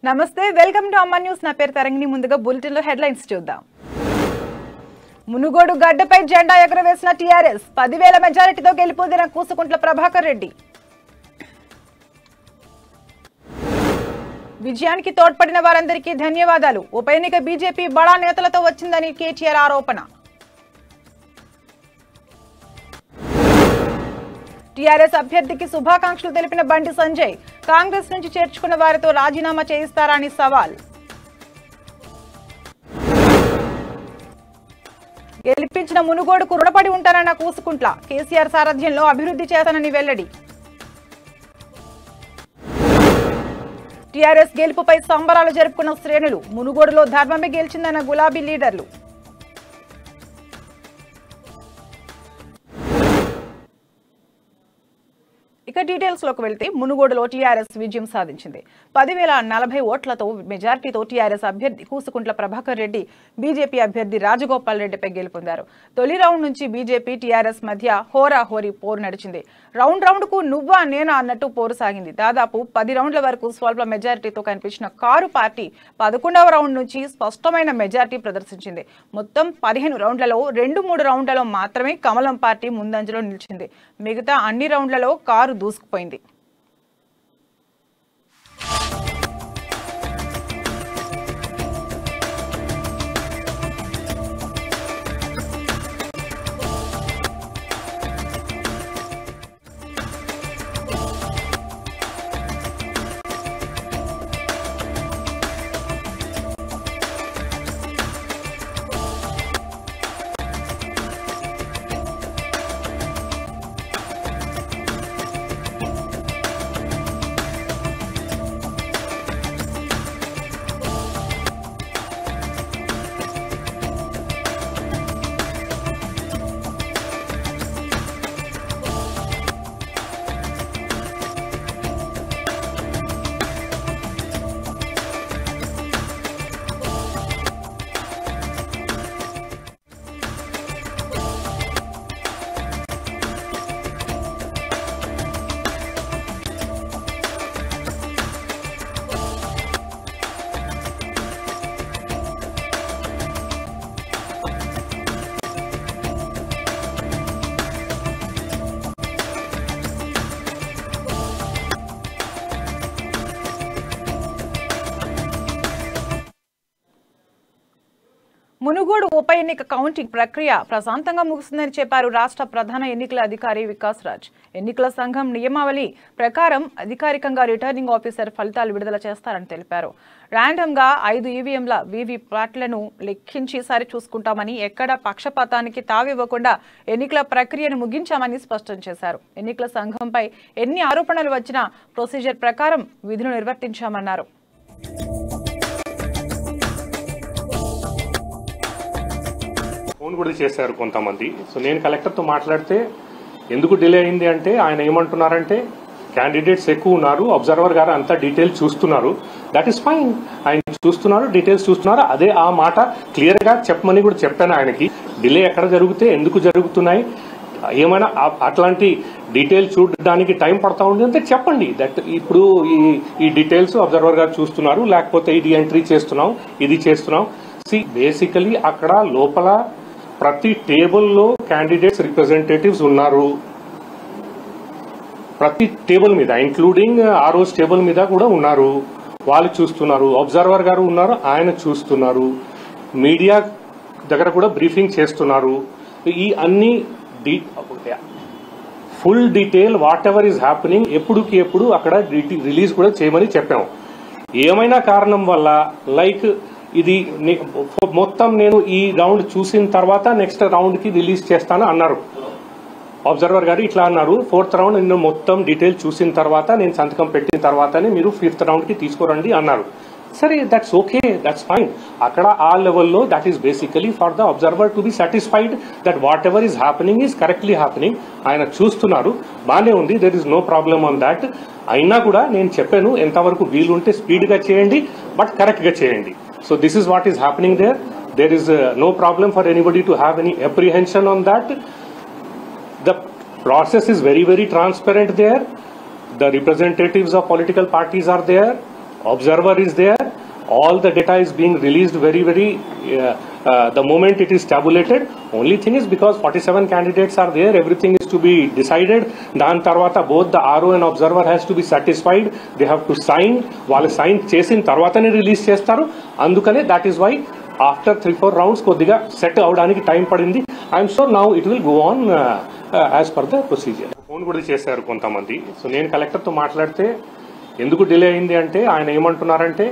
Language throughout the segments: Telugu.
నమస్తే వెల్కమ్ టు అమ్మ న్యూస్ నా పేరు తరంగిణి ముందుగా బులెటిన్ లో హెడ్లైన్స్ చూద్దాం మునుగోడు గడ్డపై జెండా ఎగురవేసిన టీఆర్ఎస్ 10,000 మెజారిటీతో గెలుపొందిన కూసుకుంట్ల ప్రభాకర్ రెడ్డి విజయానికి తోడ్పడిన వారందరికీ ధన్యవాదాలు ఉప ఎన్నిక బీజేపీ బడా నేతలతో వచ్చిందని కేటీఆర్ ఆరోపణ టీఆర్ఎస్ అభ్యర్థికి శుభాకాంక్షలు తెలిపిన బండి సంజయ్ కాంగ్రెస్ నుంచి చేర్చుకున్న వారితో రాజీనామా చేయిస్తారా అని సవాల్ గెలిపించిన మునుగోడుకు రుణపడి ఉంటానన్న కూసుకుంట్ల కేసీఆర్ సారథ్యంలో అభివృద్ధి చేస్తానని వెల్లడి టీఆర్ఎస్ గెలుపుపై సంబరాలు జరుపుకున్న శ్రేణులు మునుగోడులో ధర్మమే గెలిచిందన్న గులాబీ లీడర్లు ఇక డీటెయిల్స్ లోకి వెళ్తే మునుగోడులో టీఆర్ఎస్ విజయం సాధించింది 10,040 ఓట్లతో మెజార్టీతో టీఆర్ఎస్ అభ్యర్థి కూసుకుంట్ల ప్రభాకర్ రెడ్డి బీజేపీ అభ్యర్థి రాజగోపాల్ రెడ్డిపై గెలుపొందారు తొలి రౌండ్ నుంచి బీజేపీ టీఆర్ఎస్ మధ్య హోరాహోరీ పోరు నడిచింది రౌండ్ కు నువ్వా నేనా అన్నట్టు పోరు సాగింది దాదాపు 10 రౌండ్ల వరకు స్వల్ప మెజారిటీతో కనిపించిన కారు పార్టీ 11వ రౌండ్ నుంచి స్పష్టమైన మెజారిటీ ప్రదర్శించింది మొత్తం 15 రౌండ్లలో 2-3 రౌండ్లలో మాత్రమే కమలం పార్టీ ముందంజలో నిలిచింది మిగతా అన్ని రౌండ్లలో కారు దూసుకుపోయింది మునుగోడు ఉప ఎన్నిక కౌంటింగ్ ప్రక్రియ ప్రశాంతంగా ముగిసిందని చెప్పారు రాష్ట్ర ప్రధాన ఎన్నికల అధికారి వికాస్ రాజ్ ఎన్నికల సంఘం నియమావళి ప్రకారం అధికారికంగా రిటర్నింగ్ ఆఫీసర్ ఫలితాలు విడుదల చేస్తారని తెలిపారు ర్యాండమ్ గా 5 ఈవీఎంల వీవీప్యాట్లను లెక్కించి సరి చూసుకుంటామని ఎక్కడ పక్షపాతానికి తావివ్వకుండా ఎన్నికల ప్రక్రియను ముగించామని స్పష్టం చేశారు ఎన్నికల సంఘంపై ఎన్ని ఆరోపణలు వచ్చినా ప్రొసీజర్ ప్రకారం విధులు నిర్వర్తించామన్నారు ఫోన్ కూడా చేశారు కొంతమంది సో నేను కలెక్టర్తో మాట్లాడితే ఎందుకు డిలే అయింది అంటే ఆయన ఏమంటున్నారంటే క్యాండిడేట్స్ ఎక్కువ ఉన్నారు అబ్జర్వర్ గారు అంతా డీటెయిల్స్ చూస్తున్నారు దట్ ఈస్ ఫైన్ ఆయన చూస్తున్నారు డీటెయిల్స్ చూస్తున్నారు అదే ఆ మాట క్లియర్ గా చెప్పమని కూడా చెప్పాను ఆయనకి డిలే ఎక్కడ జరిగితే ఎందుకు జరుగుతున్నాయి ఏమైనా అట్లాంటి డీటెయిల్స్ చూడడానికి టైం పడతా ఉంది అంటే చెప్పండి దట్ ఇప్పుడు ఈ డీటెయిల్స్ అబ్జర్వర్ గారు చూస్తున్నారు లేకపోతే ఇది ఎంట్రీ చేస్తున్నాం ఇది చేస్తున్నాం బేసికలీ అక్కడ లోపల ప్రతి టేబుల్లో క్యాండిడేట్స్ రిప్రజెంటేటివ్స్ ఉన్నారు ప్రతి టేబుల్ మీద ఇంక్లూడింగ్ ఆ రోజు టేబుల్ మీద కూడా ఉన్నారు వాళ్ళు చూస్తున్నారు అబ్జర్వర్ గారు ఉన్నారు ఆయన చూస్తున్నారు మీడియా దగ్గర కూడా బ్రీఫింగ్ చేస్తున్నారు ఈ అన్ని full detail whatever is happening ఎప్పుడుకి ఎప్పుడు అక్కడ రిలీజ్ కూడా చేయమని చెప్పాము ఏమైనా కారణం వల్ల లైక్ ఇది మొత్తం నేను ఈ రౌండ్ చూసిన తర్వాత నెక్స్ట్ రౌండ్ కి రిలీజ్ చేస్తాను అన్నారు అబ్జర్వర్ గారు ఇట్లా అన్నారు 4th రౌండ్ నేను మొత్తం డీటెయిల్ చూసిన తర్వాత నేను సంతకం పెట్టిన తర్వాతనే మీరు 5th రౌండ్ కి తీసుకురండి అన్నారు సరే దట్స్ ఓకే దట్స్ ఫైన్ అక్కడ ఆ లెవెల్లో that is basically for the observer to be satisfied that whatever is happening is correctly happening ఆయన చూస్తున్నారు బాగానే ఉంది there is no problem on that అయినా కూడా నేను చెప్పాను ఎంతవరకు వీలుంటే స్పీడ్ గా చేయండి బట్ కరెక్ట్ గా చేయండి So this is what is happening there. There is no problem for anybody to have any apprehension on that. The process is very, very transparent there. The representatives of political parties are there. observer is there, all the data is being released very the moment it is tabulated. Only thing is because 47 candidates are there, everything is to be decided. Dan tarvata both the RO and observer has to be satisfied. They have to sign. వాళ్ళు sign చేసిన తర్వాతనే రిలీజ్ చేస్తారు. అందుకనే that is why after 3-4 rounds కొద్దిగా సెట్ అవడానికి టైం పడింది. I'm sure now it will go on as per the procedure. Phone కూడా చేశారు కొంతమంది. సో నేను కలెక్టర్తో మాట్లాడితే ఎందుకు డిలే అయింది అంటే ఆయన ఏమంటున్నారంటే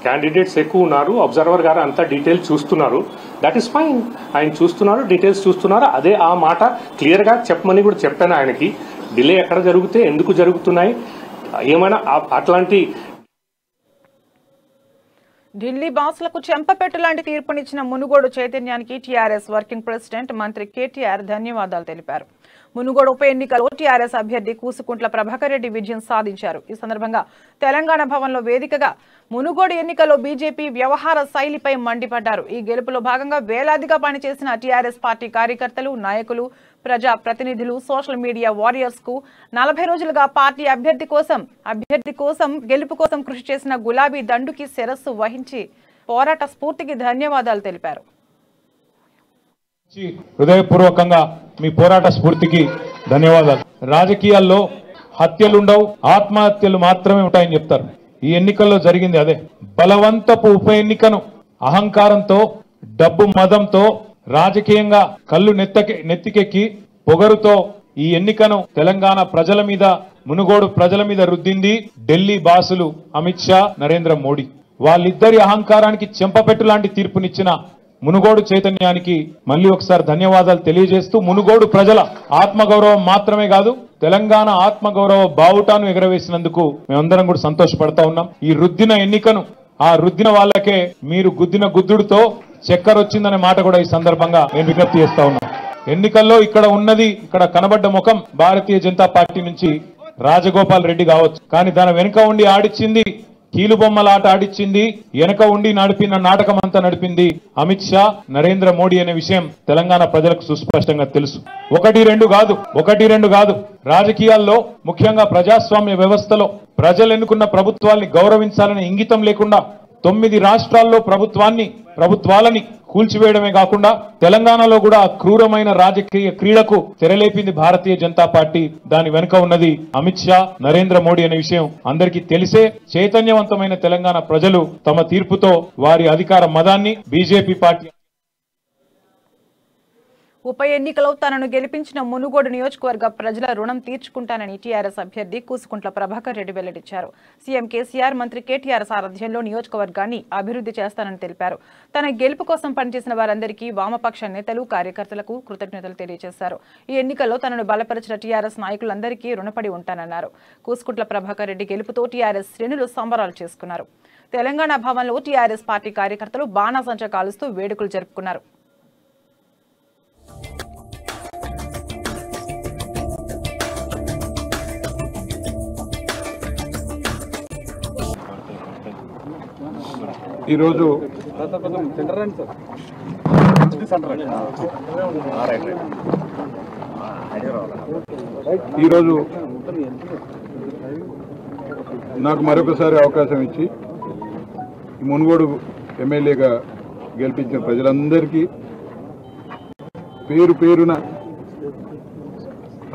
క్యాండిడేట్స్ ఎక్కువ ఉన్నారు, అబ్జర్వర్ గారు అంతా డీటెయిల్స్ చూస్తున్నారు. దట్ ఈస్ ఫైన్, ఆయన చూస్తున్నారు, డీటెయిల్స్ చూస్తున్నారు. అదే ఆ మాట క్లియర్గా చెప్పమని కూడా చెప్పాను ఆయనకి. డిలే ఎక్కడ జరిగితే ఎందుకు జరుగుతున్నాయి, ఏమైనా అట్లాంటి ఢిల్లీ బాసులకు చెంపపెట్టు లాంటి తీర్పునిచ్చిన మునుగోడు చైతన్యానికి టీఆర్ఎస్ వర్కింగ్ ప్రెసిడెంట్ మంత్రి కేటీఆర్ ధన్యవాదాలు తెలిపారు. మునుగోడు ఉప ఎన్నికలో టీఆర్ఎస్ అభ్యర్థి కూసుకుంట్ల ప్రభాకర్ రెడ్డి విజయం సాధించారు. ఈ సందర్భంగా తెలంగాణ భవన్లో వేదికగా మునుగోడు ఎన్నికల్లో బీజేపీ వ్యవహార శైలిపై మండిపడ్డారు. ఈ గెలుపులో భాగంగా వేలాదిగా పనిచేసిన టీఆర్ఎస్ పార్టీ కార్యకర్తలు, నాయకులు, ప్రజా ప్రతినిధులు, సోషల్ మీడియా వారియర్స్ కు 40 రోజులుగా పార్టీ అభ్యర్థి కోసం గెలుపు కోసం కృషి చేసిన గులాబీ దండుకి శిరస్సు వహించి పోరాట స్ఫూర్తికి ధన్యవాదాలు తెలిపారు. హృదయపూర్వకంగా మీ పోరాట స్ఫూర్తికి ధన్యవాదాలు. రాజకీయాల్లో హత్యలుండవు, ఆత్మహత్యలు మాత్రమే ఉంటాయని చెప్తారు. ఈ ఎన్నికల్లో జరిగింది అదే. బలవంతపు ఉప ఎన్నికను అహంకారంతో, డబ్బు మదంతో, రాజకీయంగా కళ్ళు నెత్తికెక్కి పొగరుతో ఈ ఎన్నికను తెలంగాణ ప్రజల మీద, మునుగోడు ప్రజల మీద రుద్దింది ఢిల్లీ బాసులు అమిత్ షా, నరేంద్ర మోడీ. వాళ్ళిద్దరి అహంకారానికి చెంపపెట్టు లాంటి తీర్పునిచ్చిన మునుగోడు చైతన్యానికి మళ్ళీ ఒకసారి ధన్యవాదాలు తెలియజేస్తూ, మునుగోడు ప్రజల ఆత్మగౌరవం మాత్రమే కాదు, తెలంగాణ ఆత్మగౌరవ బావుటాను ఎగరవేసినందుకు మేమందరం కూడా సంతోషపడతా ఉన్నాం. ఈ రుద్దిన ఎన్నికను ఆ రుద్దిన వాళ్ళకే మీరు గుద్దిన గుద్దుడితో చక్కెర వచ్చిందనే మాట కూడా ఈ సందర్భంగా నేను విజ్ఞప్తి చేస్తా ఉన్నా. ఎన్నికల్లో ఇక్కడ కనబడ్డ ముఖం భారతీయ జనతా పార్టీ నుంచి రాజగోపాల్ రెడ్డి కావచ్చు, కానీ దాని వెనుక ఉండి ఆడిచ్చింది, కీలుబొమ్మలాట ఆడిచ్చింది, వెనక ఉండి నడిపిన నాటకం అంతా నడిపింది అమిత్ షా, నరేంద్ర మోడీ అనే విషయం తెలంగాణ ప్రజలకు సుస్పష్టంగా తెలుసు. ఒకటి రెండు కాదు రాజకీయాల్లో, ముఖ్యంగా ప్రజాస్వామ్య వ్యవస్థలో ప్రజలు ఎన్నుకున్న ప్రభుత్వాల్ని గౌరవించాలనే ఇంగితం లేకుండా 9 రాష్ట్రాల్లో ప్రభుత్వాలని కూల్చివేయడమే కాకుండా తెలంగాణలో కూడా క్రూరమైన రాజకీయ క్రీడకు తెరలేపింది భారతీయ జనతా పార్టీ. దాని వెనుక ఉన్నది అమిత్ షా, నరేంద్ర మోడీ అనే విషయం అందరికీ తెలిసే చైతన్యవంతమైన తెలంగాణ ప్రజలు తమ తీర్పుతో వారి అధికార మదాన్ని బీజేపీ పార్టీ ఉప ఎన్నికలో తనను గెలిపించిన మునుగోడు నియోజకవర్గ ప్రజల రుణం తీర్చుకుంటానని టీఆర్ఎస్ అభ్యర్థి కూసుకుంట్ల ప్రభాకర్ రెడ్డి వెల్లడించారు. సీఎం కేసీఆర్, మంత్రి కేటీఆర్ సారథ్యంలో నియోజకవర్గాన్ని అభివృద్ధి చేస్తానని తెలిపారు. తన గెలుపు కోసం పనిచేసిన వారందరికీ వామపక్ష నేతలు, కార్యకర్తలకు కృతజ్ఞతలు తెలియజేశారు. ఈ ఎన్నికల్లో తనను బలపరిచిన టీఆర్ఎస్ నాయకులందరికీ రుణపడి ఉంటానన్నారు. కూసుకుంట్ల ప్రభాకర్ రెడ్డి గెలుపుతో టీఆర్ఎస్ శ్రేణులు సంబరాలు చేసుకున్నారు. తెలంగాణ భవన్లో టీఆర్ఎస్ పార్టీ కార్యకర్తలు బాణాసంచా కాలుస్తూ వేడుకలు జరుపుకున్నారు. ఈరోజు నాకు మరొకసారి అవకాశం ఇచ్చి మునుగోడు ఎమ్మెల్యేగా గెలిపించిన ప్రజలందరికీ పేరు పేరున,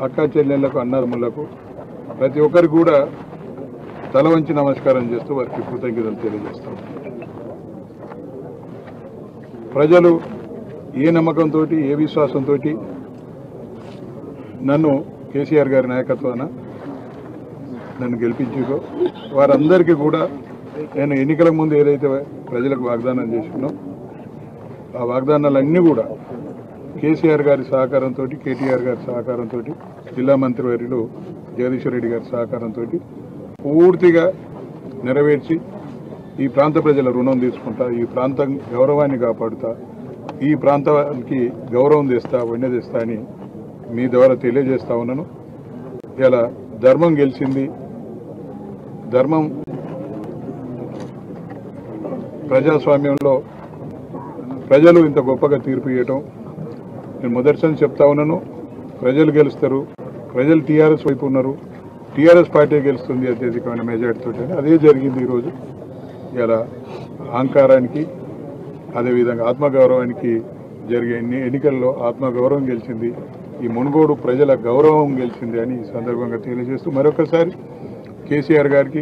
అక్కా చెల్లెళ్లకు, అన్నదమ్ములకు ప్రతి ఒక్కరికి కూడా తల వంచి నమస్కారం చేస్తూ వారికి కృతజ్ఞతలు తెలియజేస్తాం. ప్రజలు ఏ నమ్మకంతో, ఏ విశ్వాసంతో నన్ను కేసీఆర్ గారి నాయకత్వాన నన్ను గెలిపించారో వారందరికీ కూడా నేను ఎన్నికల ముందు ఏదైతే ప్రజలకు వాగ్దానం చేసినో ఆ వాగ్దానాలన్నీ కూడా కేసీఆర్ గారి సహకారంతో, కేటీఆర్ గారి సహకారంతో, జిల్లా మంత్రివర్యులు జగదీశ్వర్ రెడ్డి గారి సహకారంతో పూర్తిగా నెరవేర్చి ఈ ప్రాంత ప్రజల రుణం తీసుకుంటా, ఈ ప్రాంతం గౌరవాన్ని కాపాడుతా, ఈ ప్రాంతానికి గౌరవం తెస్తా, వన్నె తెస్తా అని మీ ద్వారా తెలియజేస్తా ఉన్నాను. ఇలా ధర్మం గెలిచింది. ధర్మం ప్రజాస్వామ్యంలో ప్రజలు ఇంత గొప్పగా తీర్పు ఇవ్వటం నేను మొదటిసారి చెప్తా ఉన్నాను. ప్రజలు గెలుస్తారు, ప్రజలు టీఆర్ఎస్ వైపు ఉన్నారు, టీఆర్ఎస్ పార్టీ గెలుస్తుంది అత్యధికమైన మెజార్టీతో. అదే జరిగింది ఈరోజు. ఇలా అహంకారానికి అదేవిధంగా ఆత్మగౌరవానికి జరిగే ఎన్నికల్లో ఆత్మగౌరవం గెలిచింది, ఈ మునుగోడు ప్రజల గౌరవం గెలిచింది అని ఈ సందర్భంగా తెలియజేస్తూ మరొకసారి కేసీఆర్ గారికి,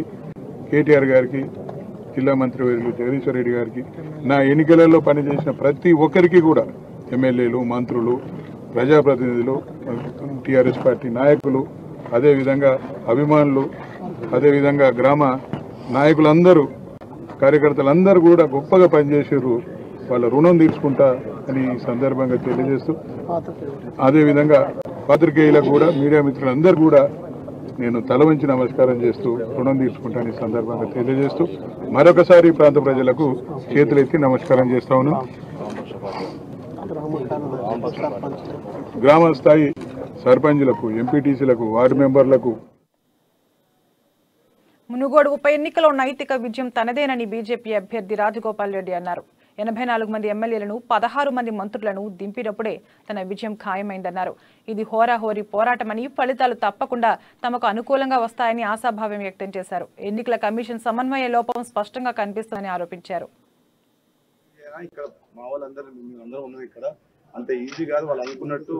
కేటీఆర్ గారికి, జిల్లా మంత్రివర్యులు జగదీశ్వర్ రెడ్డి గారికి, నా ఎన్నికలలో పనిచేసిన ప్రతి ఒక్కరికి కూడా ఎమ్మెల్యేలు, మంత్రులు, ప్రజాప్రతినిధులు, టీఆర్ఎస్ పార్టీ నాయకులు, అదేవిధంగా అభిమానులు, అదేవిధంగా గ్రామ నాయకులందరూ, కార్యకర్తలందరూ కూడా గొప్పగా పనిచేసారు, వాళ్ళ రుణం తీర్చుకుంటా అని ఈ సందర్భంగా తెలియజేస్తూ అదేవిధంగా పాత్రికేయులకు కూడా, మీడియా మిత్రులందరూ కూడా నేను తల వంచి నమస్కారం చేస్తూ రుణం తీర్చుకుంటాను ఈ సందర్భంగా తెలియజేస్తూ మరొకసారి ప్రాంత ప్రజలకు చేతులెత్తి నమస్కారం చేస్తా ఉన్నాను. గ్రామ స్థాయి సర్పంచులకు, ఎంపీటీసీలకు, వార్డు మెంబర్లకు మునుగోడు ఉప ఎన్నికలో నైతిక విజయం తనదేనని బీజేపీ అభ్యర్థి రాజగోపాల్ రెడ్డి అన్నారు. 84 మంది ఎమ్మెల్యేలను 16 మంది మంత్రులను దింపినప్పుడే తన విజయం ఖాయమైందన్నారు. ఇది హోరాహోరీ పోరాటమని, ఫలితాలు తప్పకుండా తమకు అనుకూలంగా వస్తాయని ఆశాభావం వ్యక్తం చేశారు. ఎన్నికల కమిషన్ సమన్వయ లోపం స్పష్టంగా కనిపిస్తుందని ఆరోపించారు. అంత ఈజీ కాదు, వాళ్ళు అనుకున్నట్టు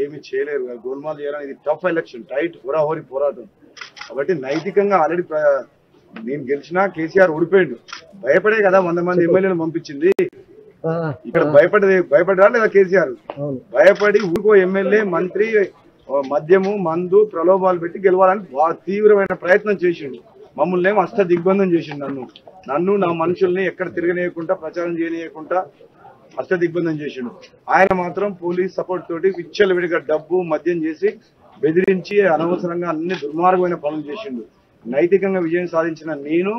ఏమి చేయలేరు. గోల్మాల్ చేయడం ఇది టఫ్ ఎలక్షన్, టైట్ హోరాహోరీ పోరాటం. కాబట్టి నైతికంగా ఆల్రెడీ నేను గెలిచినా కేసీఆర్ ఓడిపోయిండు. భయపడే కదా 100 మంది ఎమ్మెల్యేలు పంపించింది. ఇక్కడ భయపడరా లేదా కేసీఆర్? భయపడి ఊరికో ఎమ్మెల్యే, మంత్రి మద్యము, మందు, ప్రలోభాలు పెట్టి గెలవాలని తీవ్రమైన ప్రయత్నం చేసిండు. మమ్మల్ని ఏమో అష్ట దిగ్బంధం చేసిండు. నన్ను నా మనుషుల్ని ఎక్కడ తిరగనీయకుండా, ప్రచారం చేయనీయకుండా అష్ట దిగ్బంధం చేసిండు. ఆయన మాత్రం పోలీస్ సపోర్ట్ తోటి విచ్చలవిడిగా డబ్బు, మద్యం చేసి బెదిరించి అనవసరంగా అన్ని దుర్మార్గమైన పనులు చేసిండు. నైతికంగా విజయం సాధించిన నేను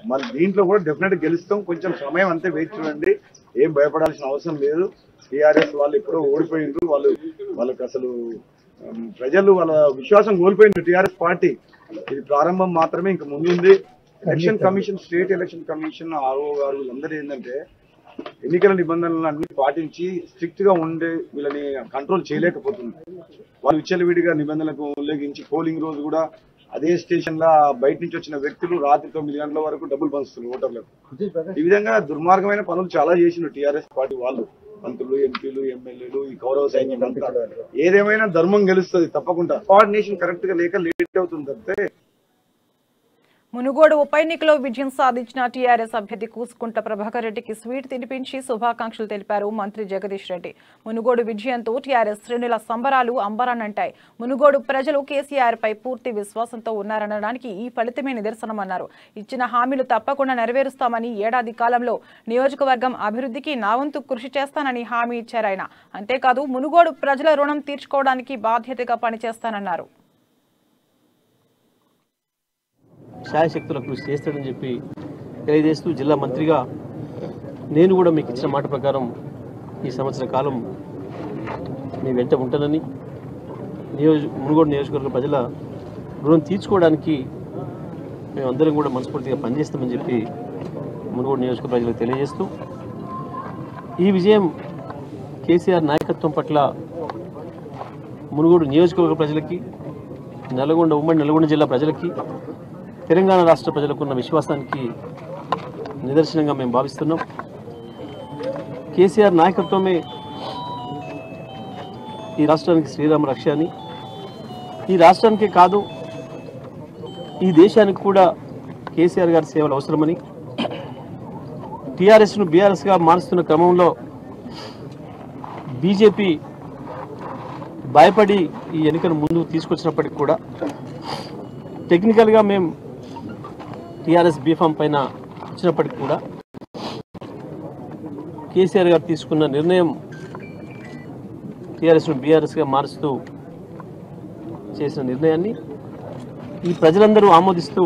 మన దీంట్లో కూడా డెఫినెట్ గెలుస్తాం. కొంచెం సమయం అంతే వెయిట్ చూడండి, ఏం భయపడాల్సిన అవసరం లేదు. టీఆర్ఎస్ వాళ్ళు ఎప్పుడో ఓడిపోయిండ్రు. వాళ్ళకి అసలు ప్రజలు వాళ్ళ విశ్వాసం కోల్పోయిండ్రు టీఆర్ఎస్ పార్టీ. ఇది ప్రారంభం మాత్రమే, ఇంకా ముందుంది. Election commission, state election commission, RO గారు అందరూ ఏంటంటే ఎన్నికల నిబంధనలను అన్ని పాటించి స్ట్రిక్ట్ గా ఉండే వీళ్ళని కంట్రోల్ చేయలేకపోతుంది. వాళ్ళు విచ్చలవిడిగా నిబంధనలకు ఉల్లంఘించి పోలింగ్ రోజు కూడా అదే స్టేషన్ లా బయట నుంచి వచ్చిన వ్యక్తులు రాత్రి 9 గంటల వరకు డబ్బులు పంచుతున్నారు ఓటర్లకు. ఈ విధంగా దుర్మార్గమైన పనులు చాలా చేసిన టీఆర్ఎస్ పార్టీ వాళ్ళు, మంత్రులు, ఎంపీలు, ఎమ్మెల్యేలు, ఈ కౌరవ సైన్యం అంతా. ఏదేమైనా ధర్మం గెలుస్తుంది తప్పకుండా. కోఆర్డినేషన్ కరెక్ట్ గా లేక లేట్ అవుతుంది తప్పితే. మునుగోడు ఉప ఎన్నికలో విజయం సాధించిన టీఆర్ఎస్ అభ్యర్థి కూసుకుంట్ల ప్రభాకర్ రెడ్డికి స్వీట్ తినిపించి శుభాకాంక్షలు తెలిపారు మంత్రి జగదీష్ రెడ్డి. మునుగోడు విజయంతో టీఆర్ఎస్ శ్రేణుల సంబరాలు అంబరానంటాయి. మునుగోడు ప్రజలు కేసీఆర్ పై పూర్తి విశ్వాసంతో ఉన్నారనడానికి ఈ ఫలితమే నిదర్శనమన్నారు. ఇచ్చిన హామీలు తప్పకుండా నెరవేరుస్తామని, ఏడాది కాలంలో నియోజకవర్గం అభివృద్ధికి నా వంతు కృషి చేస్తానని హామీ ఇచ్చారాయన. అంతేకాదు మునుగోడు ప్రజల రుణం తీర్చుకోవడానికి బాధ్యతగా పనిచేస్తానన్నారు. శాయశక్తుల కృషి చేస్తాడని చెప్పి తెలియజేస్తూ, జిల్లా మంత్రిగా నేను కూడా మీకు ఇచ్చిన మాట ప్రకారం ఈ సంవత్సర కాలం మీ వెంట ఉంటానని, మునుగోడు నియోజకవర్గ ప్రజల రుణం తీర్చుకోవడానికి మేమందరం కూడా మనస్ఫూర్తిగా పనిచేస్తామని చెప్పి మునుగోడు నియోజకవర్గ ప్రజలకు తెలియజేస్తూ, ఈ విజయం కేసీఆర్ నాయకత్వం పట్ల మునుగోడు నియోజకవర్గ ప్రజలకి, ఉమ్మడి నల్గొండ జిల్లా ప్రజలకి, తెలంగాణ రాష్ట్ర ప్రజలకు ఉన్న విశ్వాసానికి నిదర్శనంగా మేము భావిస్తున్నాం. కేసీఆర్ నాయకత్వమే ఈ రాష్ట్రానికి శ్రీరామ రక్ష అని, ఈ రాష్ట్రానికే కాదు ఈ దేశానికి కూడా కేసీఆర్ గారి సేవలు అవసరమని, టీఆర్ఎస్ను బీఆర్ఎస్గా మారుస్తున్న క్రమంలో బీజేపీ భయపడి ఈ ఎన్నికను ముందుకు తీసుకొచ్చినప్పటికీ కూడా టెక్నికల్గా మేము టీఆర్ఎస్ బీఫామ్ పైన వచ్చినప్పటికీ కూడా కేసీఆర్ గారు తీసుకున్న నిర్ణయం టీఆర్ఎస్ను బీఆర్ఎస్గా మారుస్తూ చేసిన నిర్ణయాన్ని ఈ ప్రజలందరూ ఆమోదిస్తూ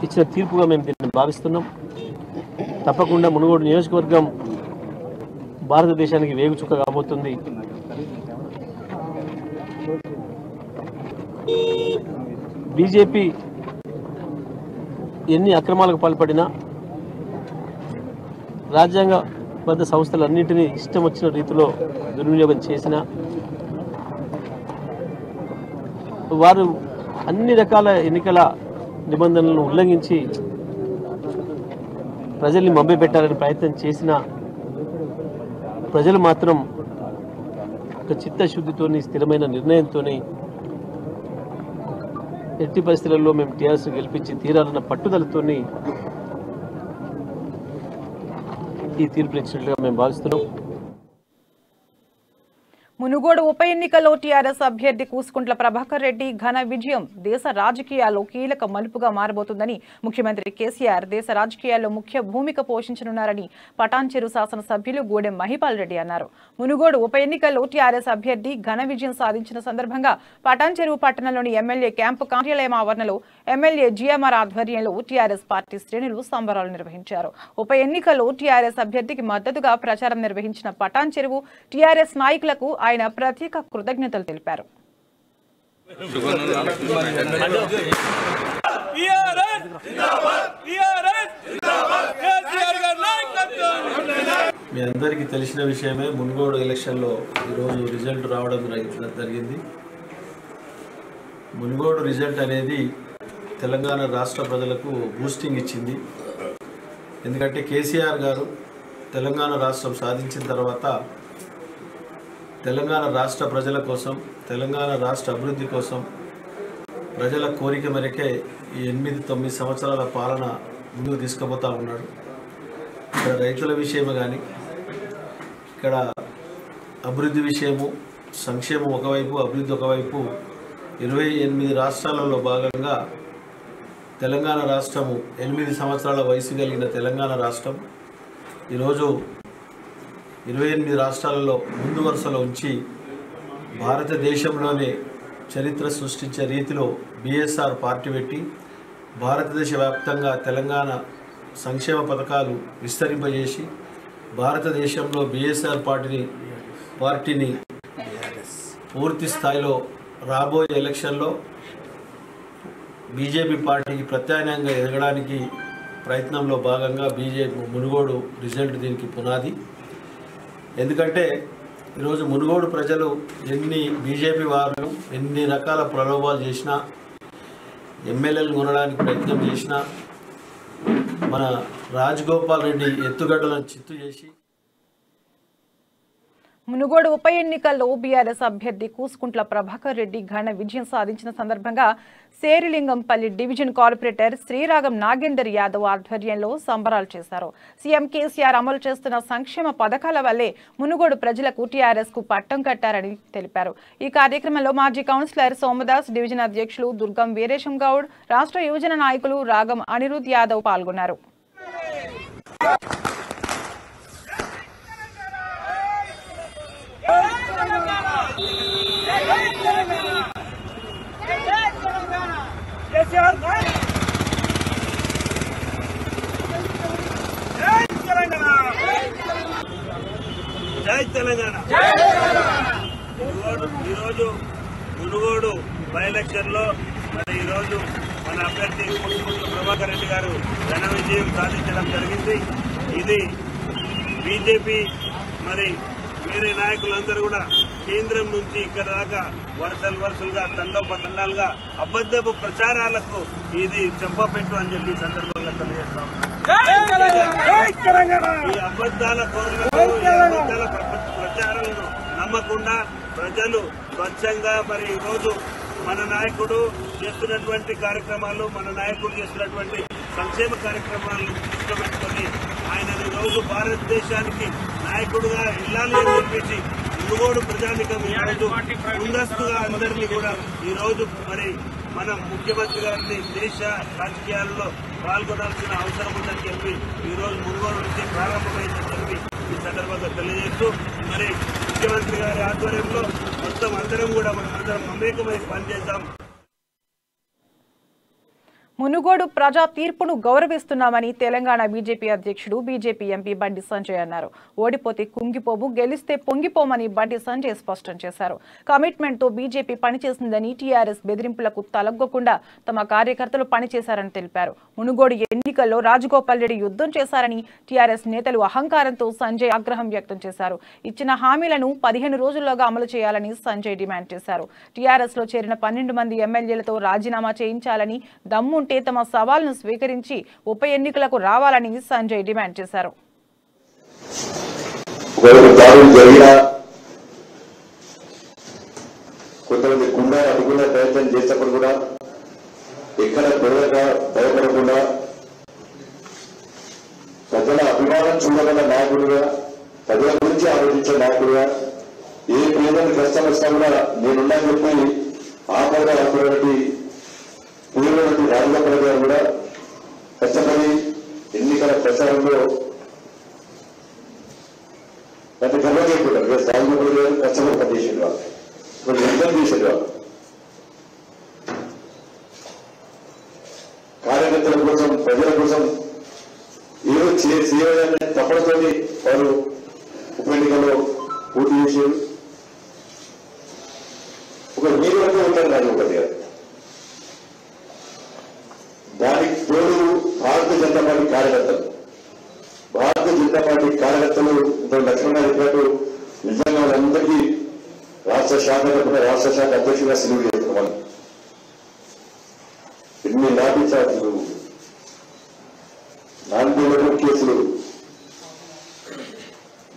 ఇచ్చిన తీర్పుగా మేము దీన్ని భావిస్తున్నాం. తప్పకుండా మునుగోడు నియోజకవర్గం భారతదేశానికి వేగుచుక్క కాబోతుంది. బీజేపీ ఎన్ని అక్రమాలకు పాల్పడినా, రాజ్యాంగబద్ధ సంస్థలన్నింటినీ ఇష్టం వచ్చిన రీతిలో దుర్వినియోగం చేసినా, వారు అన్ని రకాల ఎన్నికల నిబంధనలను ఉల్లంఘించి ప్రజల్ని మభ్యపెట్టాలని ప్రయత్నం చేసిన ప్రజలు మాత్రం ఒక చిత్తశుద్ధితోని స్థిరమైన నిర్ణయంతోని ఎట్టి పరిస్థితుల్లో మేము టీఆర్ఎస్ గెలిపించి తీరాలన్న పట్టుదలతోని ఈ తీర్పు ఇచ్చినట్లుగా మేము భావిస్తున్నాం. మునుగోడు ఉప ఎన్నికల్లో టీఆర్ఎస్ అభ్యర్థి కూసుకుంట్ల ప్రభాకర్ రెడ్డి ఘన విజయం దేశ రాజకీయాల్లో కీలక మలుపుగా మారబోతుందని ముఖ్యమంత్రి కేసీఆర్ దేశ రాజకీయాల్లో ముఖ్య భూమిక పోషించనున్నారని పటాన్చెరు శాసనసభ్యులు గూడెం మహిపాల్ రెడ్డి అన్నారు. మునుగోడు ఉప ఎన్నికల్లో టీఆర్ఎస్ అభ్యర్థి ఘన విజయం సాధించిన సందర్భంగా పటాన్చెరు పట్టణంలోని ఎమ్మెల్యే క్యాంపు కార్యాలయం ఆవరణలో ఎమ్మెల్యే జిఎంఆర్ ఆధ్వర్యంలో టీఆర్ఎస్ పార్టీ శ్రేణులు సంబరాలు నిర్వహించారు. ఉప ఎన్నికల్లో టీఆర్ఎస్ అభ్యర్థికి మద్దతుగా ప్రచారం నిర్వహించిన పటాన్చెరు టీఆర్ఎస్ నాయకులకు ఆయన ప్రత్యేక కృతజ్ఞతలు తెలిపారు. మీ అందరికీ తెలిసిన విషయమే, మునుగోడు ఎలక్షన్లో ఈరోజు రిజల్ట్ రావడం జరిగింది. మునుగోడు రిజల్ట్ అనేది తెలంగాణ రాష్ట్ర ప్రజలకు బూస్టింగ్ ఇచ్చింది. ఎందుకంటే కేసీఆర్ గారు తెలంగాణ రాష్ట్రం సాధించిన తర్వాత తెలంగాణ రాష్ట్ర ప్రజల కోసం, తెలంగాణ రాష్ట్ర అభివృద్ధి కోసం ప్రజల కోరిక మేరకే ఈ 8-9 సంవత్సరాల పాలన ముందుకు తీసుకుపోతూ ఉన్నాడు. ఇక్కడ రైతుల విషయమే కానీ, ఇక్కడ అభివృద్ధి విషయము, సంక్షేమం ఒకవైపు, అభివృద్ధి ఒకవైపు 28 రాష్ట్రాలలో భాగంగా తెలంగాణ రాష్ట్రము 8 సంవత్సరాల వయసు కలిగిన తెలంగాణ రాష్ట్రం ఈరోజు 28 రాష్ట్రాలలో ముందు వరుసలో ఉంచి భారతదేశంలోనే చరిత్ర సృష్టించే రీతిలో బీఎస్ఆర్ పార్టీ పెట్టి భారతదేశ వ్యాప్తంగా తెలంగాణ సంక్షేమ పథకాలు విస్తరింపజేసి భారతదేశంలో బీఎస్ఆర్ పార్టీని పూర్తి స్థాయిలో రాబోయే ఎలక్షన్లో బీజేపీ పార్టీకి ప్రత్యామ్నాయంగా ఎదగడానికి ప్రయత్నంలో భాగంగా బీజేపీ మునుగోడు రిజల్ట్ దీనికి పునాది. ఎందుకంటే ఈరోజు మునుగోడు ప్రజలు ఎన్ని బీజేపీ వారు ఎన్ని రకాల ప్రలోభాలు చేసినా, ఎమ్మెల్యేలు కొనడానికి ప్రయత్నం చేసినా, మన రాజగోపాల్ రెడ్డి ఎత్తుగడ్డలను చిత్తు చేసి మునుగోడు ఉప ఎన్నికల్లో బీఆర్ఎస్ అభ్యర్థి కూసుకుంట్ల ప్రభాకర్ రెడ్డి ఘన విజయం సాధించిన సందర్భంగా శేరిలింగంపల్లి డివిజన్ కార్పొరేటర్ శ్రీరాగం నాగేందర్ యాదవ్ ఆధ్వర్యంలో సంబరాలు చేశారు. సీఎం కేసీఆర్ అమలు చేస్తున్న సంక్షేమ పథకాల వల్లే మునుగోడు ప్రజలకు టీఆర్ఎస్ కు పట్టం కట్టారని తెలిపారు. ఈ కార్యక్రమంలో మాజీ కౌన్సిలర్ సోమదాస్, డివిజన్ అధ్యక్షులు దుర్గం వీరేశం గౌడ్, రాష్ట్ర యువజన నాయకులు రాగం అనిరుద్ యాదవ్ పాల్గొన్నారు. జై తెలంగాణ. ఈరోజు మునుగోడు బై ఎలక్షన్ లో మరి ఈరోజు మన అభ్యర్థి కూసుకుంట్ల ప్రభాకర్ రెడ్డి గారు ఘన విజయం సాధించడం జరిగింది. ఇది బీజేపీ మరి వేరే నాయకులందరూ కూడా కేంద్రం నుంచి ఇక్కడ దాకా వరుసలుగా తండోపతండాలుగా అబద్ధపు ప్రచారాలకు ఇది చెంపపెట్టు అని చెప్పి సందర్భంగా తెలియజేస్తాం. ఈ అబద్దాల ప్రచారాలను నమ్మకుండా ప్రజలు స్వచ్ఛంగా మరి ఈరోజు మన నాయకుడు చేస్తున్నటువంటి కార్యక్రమాలు, మన నాయకుడు చేస్తున్నటువంటి సంక్షేమ కార్యక్రమాలను దృష్టిలో ఆయనను రోజు భారతదేశానికి నాయకుడుగా ఇల్లాలి అని చెప్పేసి మునుగోడు ప్రజానికం ఈరోజు ముందస్తుగా అందరినీ కూడా ఈరోజు మరి మనం ముఖ్యమంత్రి గారిని దేశ రాజకీయాల్లో పాల్గొనాల్సిన అవసరం ఉందని చెప్పి ఈరోజు మునుగోడు నుంచి ప్రారంభమైందని చెప్పి ఈ సందర్భంగా తెలియజేస్తూ మరి ముఖ్యమంత్రి గారి ఆధ్వర్యంలో మొత్తం అందరం కూడా మనం అందరం మమేకమై పనిచేద్దాం. మునుగోడు ప్రజా తీర్పును గౌరవిస్తున్నామని తెలంగాణ బీజేపీ అధ్యక్షుడు బీజేపీ ఎంపీ బండి సంజయ్ అన్నారు. ఓడిపోతే కుంగిపోము, గెలిస్తే పొంగిపోమని బండి సంజయ్ స్పష్టం చేశారు. కమిట్మెంట్ తో బీజేపీ పనిచేసిందని, టీఆర్ఎస్ బెదిరింపులకు తలగ్గకుండా తమ కార్యకర్తలు పనిచేశారని తెలిపారు. మునుగోడు ఎన్నికల్లో రాజగోపాల్ రెడ్డి యుద్ధం చేశారని టీఆర్ఎస్ నేతలు అహంకారంతో సంజయ్ ఆగ్రహం వ్యక్తం చేశారు. ఇచ్చిన హామీలను 15 రోజుల్లోగా అమలు చేయాలని సంజయ్ డిమాండ్ చేశారు. టీఆర్ఎస్ లో చేరిన 12 మంది ఎమ్మెల్యేలతో రాజీనామా చేయించాలని, దమ్ముంటే తమ సవాల్ను స్వీకరించి ఉప ఎన్నికలకు రావాలని సంజయ్ డిమాండ్ చేశారు. కొంతమంది గుండా అడుగుల ప్రయత్నం చేసినప్పుడు కూడా ఎక్కడ దొరగా భయపడకుండా ప్రజల అభిమానం చూడగల నాయకుడుగా, ప్రజల గురించి ఆలోచించే నాయకుడుగా, ఏ పేదలు కష్టం వచ్చినా కూడా నేనున్నా చెప్పి ఆపద అనుకున్నటువంటి పూర్వటి రాజగోపాల్ గారు కూడా కష్టపడి ఎన్నికల ప్రచారంలో పెద్ద గర్వం చేయకూడదు. రాజగోపాల్ గారు కష్టపడి పనిచేసేది వాళ్ళు, కొన్ని యుద్ధం చేసేది వాళ్ళు, కార్యకర్తల కోసం, ప్రజల కోసం ఏదో చేయాలనే తప్పనితో వారు ఉప ఎన్నికల్లో పూర్తి చేశారు. ఒక మీరు వరకు ఉంటారు రాజగోపాల్ గారు. దానికి తోడు భారతీయ జనతా పార్టీ కార్యకర్తలు ఇంత లక్ష్మణ చెప్పినట్టు నిజంగా వాళ్ళందరికీ రాష్ట్ర శాఖ అధ్యక్షుడిగా సెలవు చేస్తున్నాం. ఎన్ని లాఠీ చార్జీలు, నాన్ కేసులు,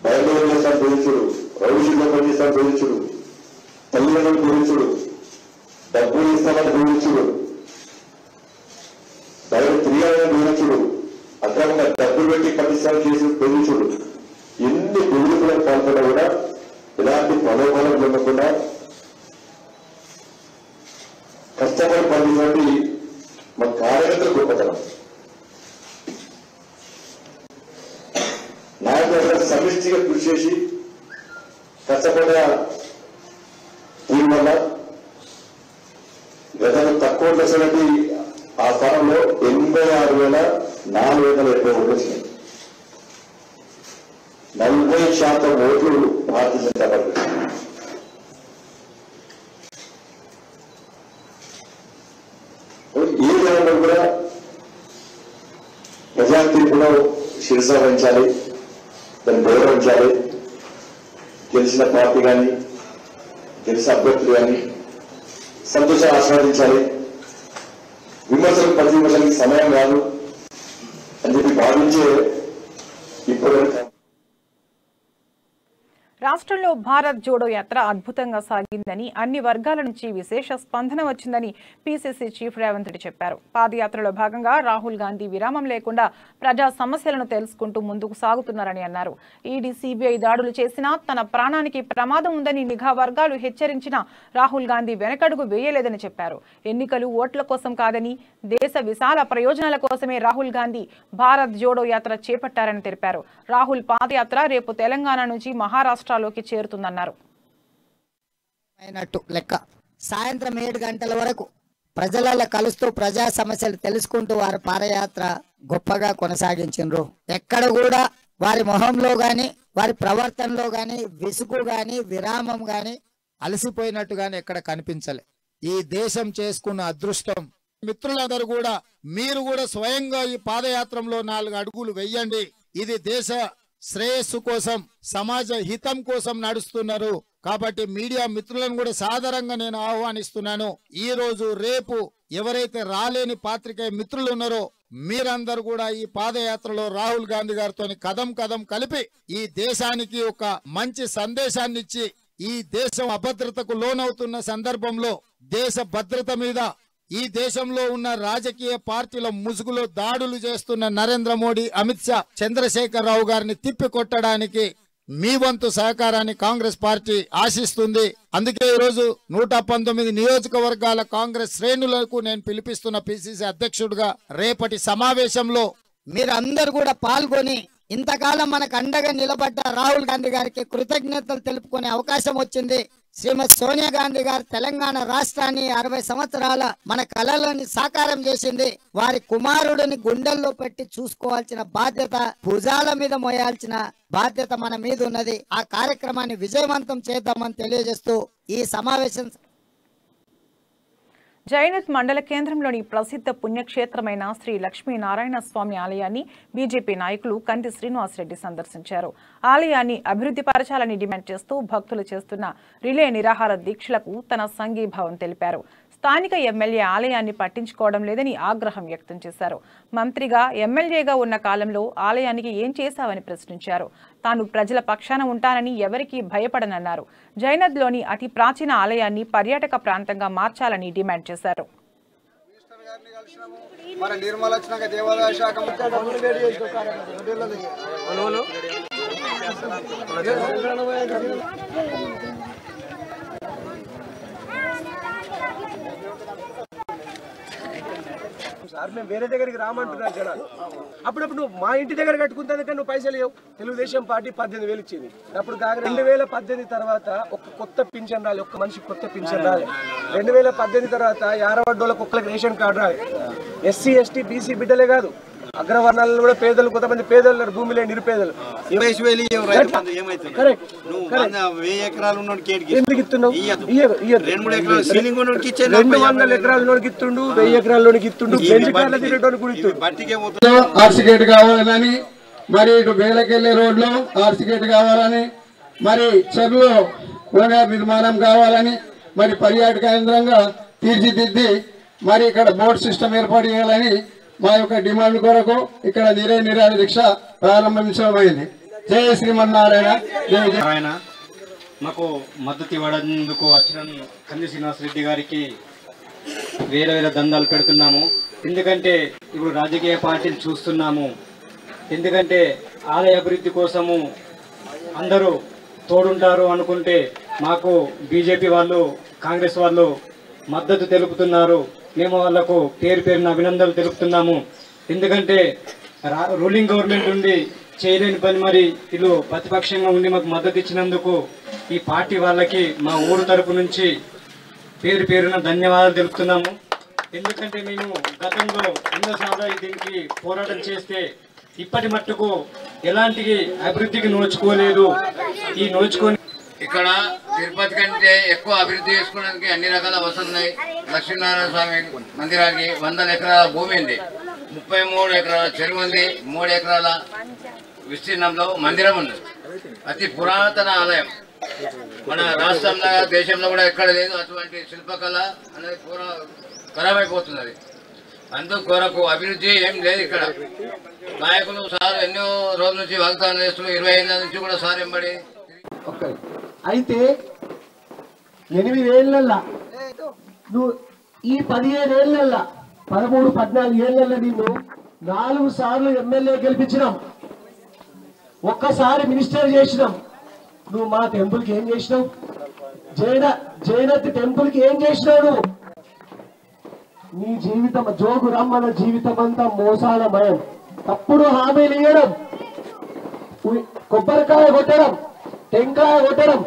బయలుదేరి చేస్తాను బెదిరించుడు, రౌషీలో పనిచేస్తాను బెదిరించుడు, తల్లిదండ్రులు బెదిరించుడు, డబ్బులు ఇస్తామని బెదిరించుడు, బయట తిరిగాలని బెదిరించుడు, అక్రమంగా డబ్బులు పెట్టి పట్టిస్తాను చేసి బెదిరించుడు, ఎన్ని బెదిరింపులకు పాల్పడినా కూడా ఎలాంటి ప్రలోభాలకు పొందకుండా కష్టపడి పనిచేసి మన కార్యకర్తలు గొప్పతనం. నాయకులు సమిష్టిగా కృషి చేసి కష్టపడ్డ దీని వల్ల గతంలో తక్కువ దశలకి ఆ స్థానంలో 86,470 ఓట్లు వచ్చినాయి. 40% ఓట్లు భారతీయ జనతా పార్టీ. ఏ విధంగా కూడా ప్రజా తీర్పులో శిరస వహించాలి, దాన్ని గౌరవించాలి. గెలిచిన పార్టీ కానీ గెలిచిన అభ్యర్థులు కానీ సంతోషం ఆస్వాదించాలి. విమర్శలకు ప్రతి విమర్శలకి సమయం కాదు అని చెప్పి భావించే ఇప్పుడు రాష్ట్రంలో భారత్ జోడో యాత్ర అద్భుతంగా సాగిందని, అన్ని వర్గాల నుంచి విశేష స్పందన వచ్చిందని పీసీసీ చీఫ్ రేవంత్ రెడ్డి చెప్పారు. పాదయాత్రలో భాగంగా రాహుల్ గాంధీ విరామం లేకుండా ప్రజా సమస్యలను తెలుసుకుంటూ ముందుకు సాగుతున్నారని అన్నారు. ఈడీ, సీబీఐ దాడులు చేసినా తన ప్రాణానికి ప్రమాదం ఉందని నిఘా వర్గాలు హెచ్చరించినా రాహుల్ గాంధీ వెనకడుగు వేయలేదని చెప్పారు. ఎన్నికలు ఓట్ల కోసం కాదని, దేశ విశాల ప్రయోజనాల కోసమే రాహుల్ గాంధీ భారత్ జోడో యాత్ర చేపట్టారని తెలిపారు. రాహుల్ పాదయాత్ర రేపు తెలంగాణ నుంచి మహారాష్ట్రలోకి చేరుతుందన్నారు. లెక్క సాయంత్రం 7 గంటల వరకు ప్రజలలో కలుస్తూ ప్రజా సమస్యలు తెలుసుకుంటూ వారి పాదయాత్ర గొప్పగా కొనసాగించారు. ఎక్కడ కూడా వారి మొహంలో గాని, వారి ప్రవర్తనలో గాని విసుగు గాని, విరామం గాని, అలసిపోయినట్టు గాని ఎక్కడ కనిపించలే. ఈ దేశం చేసుకున్న అదృష్టం. మిత్రులందరూ కూడా మీరు కూడా స్వయంగా ఈ పాదయాత్రలో 4 అడుగులు వెయ్యండి. ఇది దేశ శ్రేయస్సు కోసం, సమాజ హితం కోసం నడుస్తున్నారు. కాబట్టి మీడియా మిత్రులను కూడా సాదరంగా నేను ఆహ్వానిస్తున్నాను. ఈ రోజు రేపు ఎవరైతే రాలేని పాత్రికేయ మిత్రులు ఉన్నారో మీరందరూ కూడా ఈ పాదయాత్రలో రాహుల్ గాంధీ గారితో కదం కలిపి ఈ దేశానికి ఒక మంచి సందేశాన్ని ఇచ్చి, ఈ దేశం అభద్రతకు లోనవుతున్న సందర్భంలో దేశ భద్రత మీద, ఈ దేశంలో ఉన్న రాజకీయ పార్టీల ముసుగులో దాడులు చేస్తున్న నరేంద్ర మోడీ, అమిత్ షా, చంద్రశేఖర్ రావు గారిని తిప్పికొట్టడానికి మీ వంతు సహకారాన్ని కాంగ్రెస్ పార్టీ ఆశిస్తుంది. అందుకే ఈరోజు 119 నియోజకవర్గాల కాంగ్రెస్ శ్రేణులకు నేను పిలిపిస్తున్న పిసిసి అధ్యక్షుడిగా రేపటి సమావేశంలో మీరందరూ కూడా పాల్గొని ఇంతకాలం మనకు అండగా నిలబడ్డ రాహుల్ గాంధీ గారికి కృతజ్ఞతలు తెలుపుకునే అవకాశం వచ్చింది. శ్రీమతి సోనియా గాంధీ గారు తెలంగాణ రాష్ట్రాన్ని 60 సంవత్సరాల మన కలలను సాకారం చేసింది. వారి కుమారుడిని గుండెల్లో పెట్టి చూసుకోవాల్సిన బాధ్యత, భుజాల మీద మోయాల్సిన బాధ్యత మన మీద ఉన్నది. ఆ కార్యక్రమాన్ని విజయవంతం చేద్దామని తెలియజేస్తూ ఈ సమావేశం జైనత్ మండల కేంద్రంలోని ప్రసిద్ధ పుణ్యక్షేత్రమైన శ్రీ లక్ష్మీనారాయణ స్వామి ఆలయాన్ని బీజేపీ నాయకులు కంది శ్రీనివాసరెడ్డి సందర్శించారు. ఆలయాన్ని అభివృద్ధి పరచాలని డిమాండ్ చేస్తూ భక్తులు చేస్తున్న రిలే నిరాహార దీక్షలకు తన సంఘీభావం తెలిపారు. స్థానిక ఎమ్మెల్యే ఆలయాన్ని పట్టించుకోవడం లేదని ఆగ్రహం వ్యక్తం చేశారు. మంత్రిగా ఎమ్మెల్యేగా ఉన్న కాలంలో ఆలయానికి ఏం చేశావని ప్రశ్నించారు. తాను ప్రజల పక్షాన ఉంటానని ఎవరికీ భయపడనన్నారు. జైనద్లోని అతి ప్రాచీన ఆలయాన్ని పర్యాటక ప్రాంతంగా మార్చాలని డిమాండ్ చేశారు. సార్ మేము వేరే దగ్గరికి రామంటున్నారు జనాలు. అప్పుడప్పుడు నువ్వు మా ఇంటి దగ్గర కట్టుకుంటే నువ్వు పైసలు లేవు. తెలుగుదేశం పార్టీ 18,000 ఇచ్చింది. అప్పుడు కాక 2018 తర్వాత ఒక కొత్త పింఛన్ రాలి, ఒక్క మనిషికి కొత్త పింఛన్ రాలి. 2018 తర్వాత 50 డోళ్ళకి ఒక్కరికి రేషన్ కార్డు రాలి. ఎస్సీ ఎస్టీ బీసీ బిడ్డలే కాదు, అగ్రవర్ణాలలో కూడా పేదలు, కొంతమంది పేదలు, భూమి లేని నిరుపేదలు. ఎందుకు ఇస్తున్నావు? 200 ఎకరాలలోకి ఇస్తుండు, 1000 ఎకరాలలోకి ఇస్తుండు, బెంచ్ కార్ల తిరగడానికి కూడా ఇస్తుండు. ఆర్సిగేట్ కావాలని, మరి ఇటు వేలకెళ్లే రోడ్లో ఆర్సిగేట్ కావాలని, మరి చెరువులో కూరగాయల నిర్మాణం కావాలని, మరి పర్యాటక కేంద్రంగా తీర్చిదిద్ది మరి ఇక్కడ బోట్ సిస్టమ్ ఏర్పాటు చేయాలని మా యొక్క డిమాండ్ కొరకు ఇక్కడ నిరాహార దీక్ష ప్రారంభించబడింది. జై శ్రీమన్నారాయణ. ఆయన మాకు మద్దతు ఇవ్వడందుకు వచ్చిన కంది శ్రీనివాసరెడ్డి గారికి వేరే దందాలు పెడుతున్నాము. ఎందుకంటే ఇప్పుడు రాజకీయ పార్టీలు చూస్తున్నాము. ఎందుకంటే ఆలయ అభివృద్ధి కోసము అందరూ తోడుంటారు అనుకుంటే మాకు బీజేపీ వాళ్ళు, కాంగ్రెస్ వాళ్ళు మద్దతు తెలుపుతున్నారు. మేము వాళ్లకు పేరు పేరున అభినందనలు తెలుపుతున్నాము. ఎందుకంటే రూలింగ్ గవర్నమెంట్ ఉండి చేయలేని పని మరి వీళ్ళు ప్రతిపక్షంగా ఉండి మాకు మద్దతు ఇచ్చినందుకు ఈ పార్టీ వాళ్ళకి మా ఊరు తరపు నుంచి పేరు పేరున ధన్యవాదాలు తెలుపుతున్నాము. ఎందుకంటే మేము గతంలో ఎన్నోసార్లు దీనికి పోరాటం చేస్తే ఇప్పటి మట్టుకు ఎలాంటి అభివృద్ధికి నోచుకోలేదు. ఈ నోచుకొని ఇక్కడ తిరుపతి కంటే ఎక్కువ అభివృద్ధి చేసుకోవడానికి అన్ని రకాల వసతులు ఉన్నాయి. లక్ష్మీనారాయణ స్వామి మందిరానికి 100 ఎకరాల భూమి ఉంది, 33 ఎకరాల చెరువు ఉంది, 3 ఎకరాల విస్తీర్ణంలో మందిరం ఉంది. అతి పురాతన ఆలయం. మన రాష్ట్రంలో, దేశంలో కూడా ఎక్కడ లేదు అటువంటి శిల్పకళ అనేది ఖరాబైపోతున్నది. అందుకొరకు అభివృద్ధి ఏం లేదు ఇక్కడ. నాయకులు సార్ ఎన్నో రోజుల నుంచి వాగ్దానం చేస్తున్నారు, 25 నుంచి కూడా సార్ ఎంబడి. అయితే 8 ఏళ్ళల్లా నువ్వు ఈ 17 ఏళ్ళల్లా 13-14 ఏళ్ళల్లో నిన్ను 4 సార్లు ఎమ్మెల్యే గెలిపించినాం, ఒక్కసారి మినిస్టర్ చేసినాం. నువ్వు మా టెంపుల్కి ఏం చేసినావు? జైనత్ టెంపుల్కి ఏం చేసినావు నువ్వు? నీ జీవితం, జోగు రమ్మన జీవితం అంతా మోసాలమయం. తప్పుడు హామీలు ఇవ్వడం, కొబ్బరికాయ కొట్టడం, టెంకాయ కొట్టడం,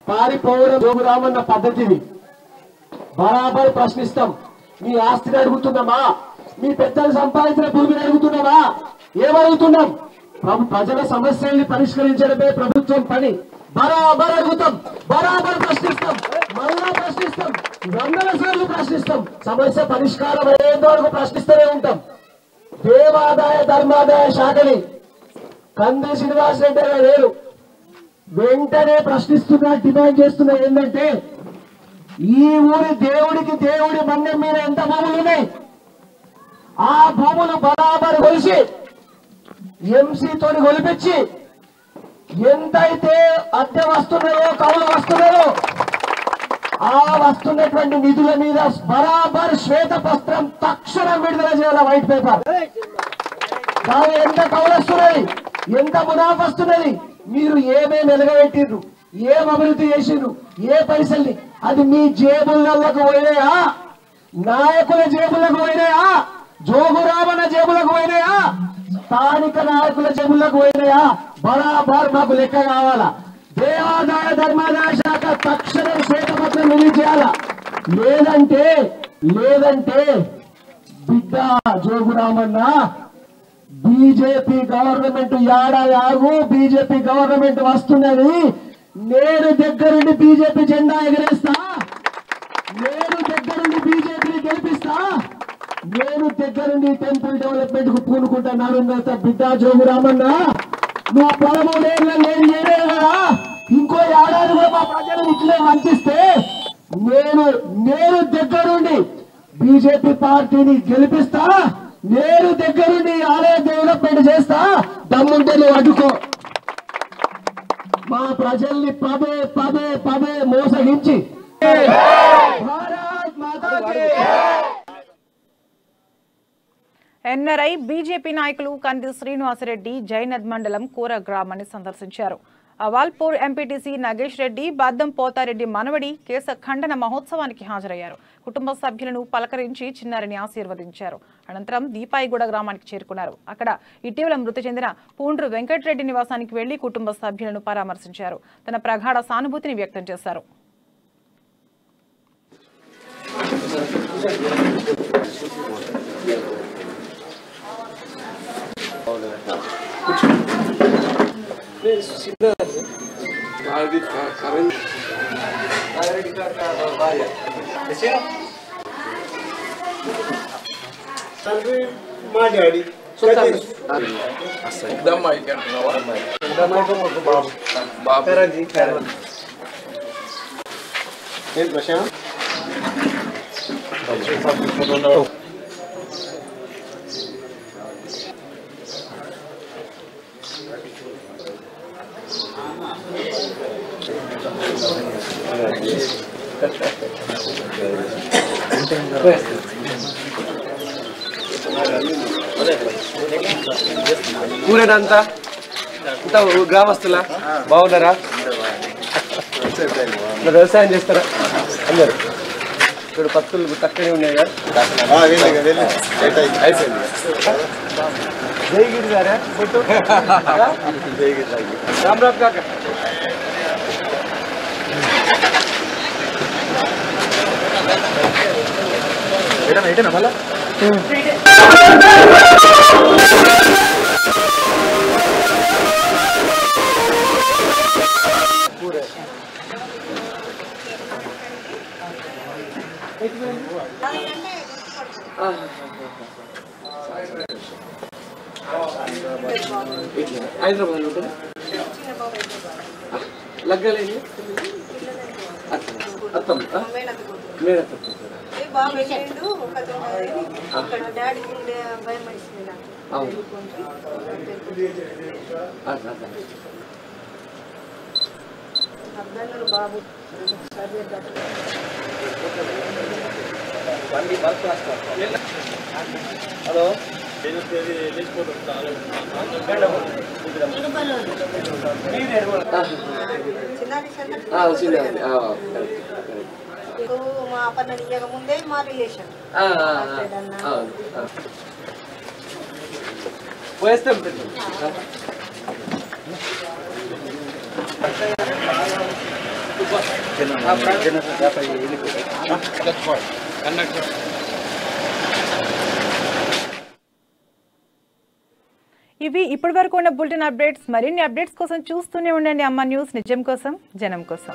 పారిపోవడం జోగురామన్న పద్ధతిని బరాబర్ ప్రశ్నిస్తాం. మీ ఆస్తిని అడుగుతున్నామా? మీ పెద్దలు సంపాదించిన భూమిని అడుగుతున్నామా? ఏమడుగుతున్నాం? ప్రజల సమస్యల్ని పరిష్కరించడమే ప్రభుత్వం పని. బరాబర్ అడుగుతాం, బరాబర్ ప్రశ్నిస్తాం, మళ్ళా ప్రశ్నిస్తాం, 100 సార్లు ప్రశ్నిస్తాం. సమస్య పరిష్కారం అయ్యేంత వరకు ప్రశ్నిస్తూనే ఉంటాం. దేవాదాయ ధర్మాదాయ శాఖని కంది శ్రీనివాసరెడ్డి గారు లేరు, వెంటనే ప్రశ్నిస్తున్నా, డిమాండ్ చేస్తున్నా ఏంటంటే ఈ ఊరి దేవుడి మందం మీద ఎంత భూములు ఉన్నాయి? ఆ భూములు బరాబర్ కొలిసి ఎంసీతో కొలిపించి ఎంతైతే అద్దె వస్తున్నాయో, కౌలు వస్తున్నాయో ఆ వస్తున్నటువంటి నిధుల మీద బరాబర్ శ్వేతపత్రం తక్షణం విడుదల చేయాలి, వైట్ పేపర్. కానీ ఎంత కౌలు వస్తున్నది, ఎంత మునాఫా వస్తున్నది, మీరు ఏమేమి ఎలగబెట్టిర్రు, ఏం అభివృద్ధి చేసిండ్రు, ఏ పైసల్ని, అది మీ జేబులకు పోయినాయా? నాయకుల జేబులకు పోయినాయా? జోగురామన్న జేబులకు పోయినాయా? స్థానిక నాయకుల జేబులకు పోయినాయా? బరాబర్ మాకు లెక్క కావాలా. దేవాదాయ ధర్మాదాయ శాఖ తక్షణం శ్వేతపత్రం రిలీజ్ చేయాలా. లేదంటే బిడ్డ Jogu Ramanna BJP government యాగు, BJP government వస్తున్నది, నేను దగ్గరుండి బీజేపీ జెండా ఎగరేస్తా, నేను దగ్గరుండి బీజేపీని నేను దగ్గరుండి టెంపుల్ డెవలప్మెంట్ కు పూనుకుంటున్నాను బిడ్డ జోగు రామన్న. నువ్వు 13 ఏళ్ళ నేను చేయలేదు కదా, ఇంకో ఏడాది కూడా మా ప్రజలను ఇట్లే వంచిస్తే నేను దగ్గరుండి బీజేపీ పార్టీని గెలిపిస్తా, నేను దగ్గరుండి ఆలయ డెవలప్మెంట్ చేస్తా. దమ్ముంటే నువ్వు అడ్డుకో. మా ప్రజల్ని పదే పదే పదే మోసగించి భారత్ మాతాకి. ఎన్ఆర్ఐ బీజేపీ నాయకులు కంది శ్రీనివాసరెడ్డి జైనద్ మండలం కూర గ్రామాన్ని సందర్శించారు. అవాల్పూర్ ఎంపీటీసీ నాగేష్ రెడ్డి బద్దం పోతారెడ్డి మనవడి కేశ ఖండన మహోత్సవానికి హాజరయ్యారు. కుటుంబ సభ్యులను పలకరించి చిన్నారిని ఆశీర్వదించారు. అనంతరం దీపాయిగూడ గ్రామానికి చేరుకున్నారు. అక్కడ ఇటీవల మృతి చెందిన పూండ్రు వెంకటరెడ్డి నివాసానికి వెళ్లి కుటుంబ సభ్యులను పరామర్శించారు. తన ప్రగాఢ సానుభూతిని వ్యక్తం చేశారు. మా డాడీ ఊరేనంతా అంతా గ్రామస్తులా బాగున్నారా? వ్యవసాయం చేస్తారా అందరు? ఇక్కడ పత్తులు తక్కనే ఉన్నాయి కదా. అయిపోయింది. జయగిరి గారా ఫోటో? రామ్ రామ్ కాక ఏటనా మళ్ళా హైదరాబాద్ ఉంటుంది లగ్గాలేని అత్తం మేడత్తం బాబు హలో మా పన్న ఇయ్యక ముందే మా రిలేషన్ వేస్తాం. ఇవి ఇప్పటి వరకు ఉన్న బులెటిన్ అప్డేట్స్. మరిన్ని అప్డేట్స్ కోసం చూస్తూనే ఉండండి అమ్మ న్యూస్, నిజం కోసం జనం కోసం.